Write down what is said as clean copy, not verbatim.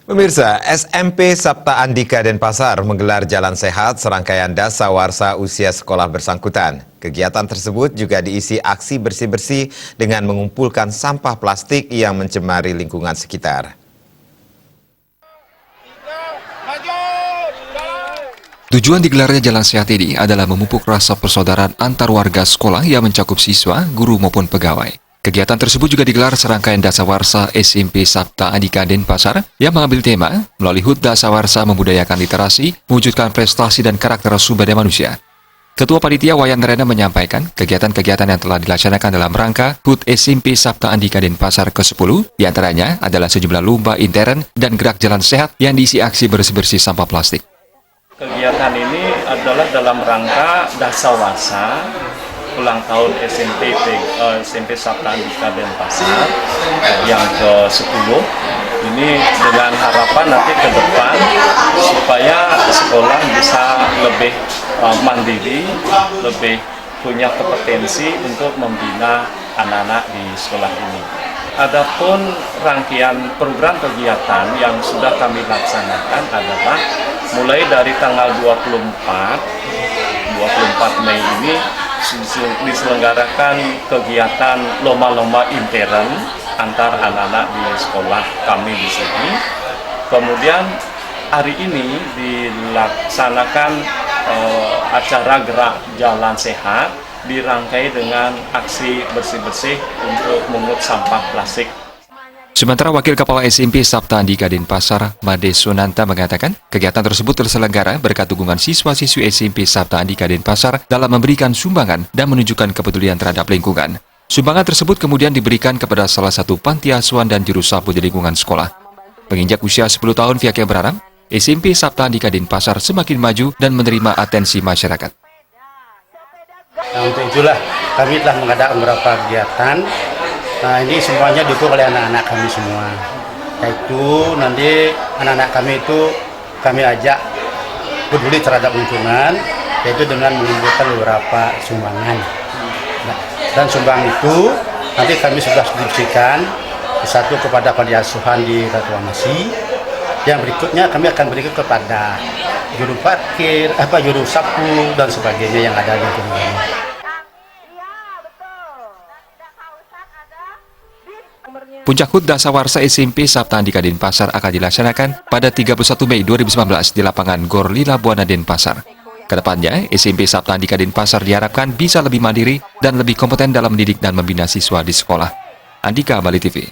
Pemirsa, SMP Sabta Andika Denpasar menggelar Jalan Sehat serangkaian dasawarsa usia sekolah bersangkutan. Kegiatan tersebut juga diisi aksi bersih-bersih dengan mengumpulkan sampah plastik yang mencemari lingkungan sekitar. Tujuan digelarnya Jalan Sehat ini adalah memupuk rasa persaudaraan antar warga sekolah yang mencakup siswa, guru maupun pegawai. Kegiatan tersebut juga digelar serangkaian dasawarsa SMP Sabta Andika Denpasar yang mengambil tema melalui HUT Dasawarsa membudayakan literasi, mewujudkan prestasi dan karakter sumber daya manusia. Ketua Panitia Wayan Rena menyampaikan kegiatan-kegiatan yang telah dilaksanakan dalam rangka HUT SMP Sabta Andika Denpasar ke-10, diantaranya adalah sejumlah lomba intern dan gerak jalan sehat yang diisi aksi bersih-bersih sampah plastik. Kegiatan ini adalah dalam rangka dasawarsa ulang tahun SMP Sabta Andika Denpasar yang ke-10. Ini dengan harapan nanti ke depan supaya sekolah bisa lebih mandiri, lebih punya kompetensi untuk membina anak-anak di sekolah ini. Adapun rangkaian program kegiatan yang sudah kami laksanakan adalah mulai dari tanggal 24 Mei ini diselenggarakan kegiatan lomba-lomba intern antar anak-anak di sekolah kami di sini. Kemudian hari ini dilaksanakan acara gerak jalan sehat dirangkai dengan aksi bersih-bersih untuk memungut sampah plastik. Sementara Wakil Kepala SMP Sabta Andika Denpasar, Made Sonanta mengatakan, kegiatan tersebut terselenggara berkat dukungan siswa-siswi SMP Sabta Andika Denpasar dalam memberikan sumbangan dan menunjukkan kepedulian terhadap lingkungan. Sumbangan tersebut kemudian diberikan kepada salah satu panti asuhan dan juru sapu di lingkungan sekolah. Menginjak usia 10 tahun, pihaknya berharap SMP Sabta Andika Denpasar semakin maju dan menerima atensi masyarakat. Nah, untuk itulah kami telah mengadakan beberapa kegiatan. Nah, ini semuanya didukung oleh anak-anak kami semua. Yaitu nanti anak-anak kami itu kami ajak peduli terhadap lingkungan, yaitu dengan mengumpulkan beberapa sumbangan. Nah, dan sumbang itu nanti kami sudah distribusikan satu kepada panti asuhan di Ratuamasi. Yang berikutnya kami akan berikan kepada juru parkir, juru sapu dan sebagainya yang ada di lingkungan. Puncak HUT Dasawarsa SMP Sabta Andika Denpasar akan dilaksanakan pada 31 Mei 2019 di lapangan Gor Lila Buana Denpasar. Kedepannya, SMP Sabta Andika Denpasar diharapkan bisa lebih mandiri dan lebih kompeten dalam mendidik dan membina siswa di sekolah. Andika, Bali TV.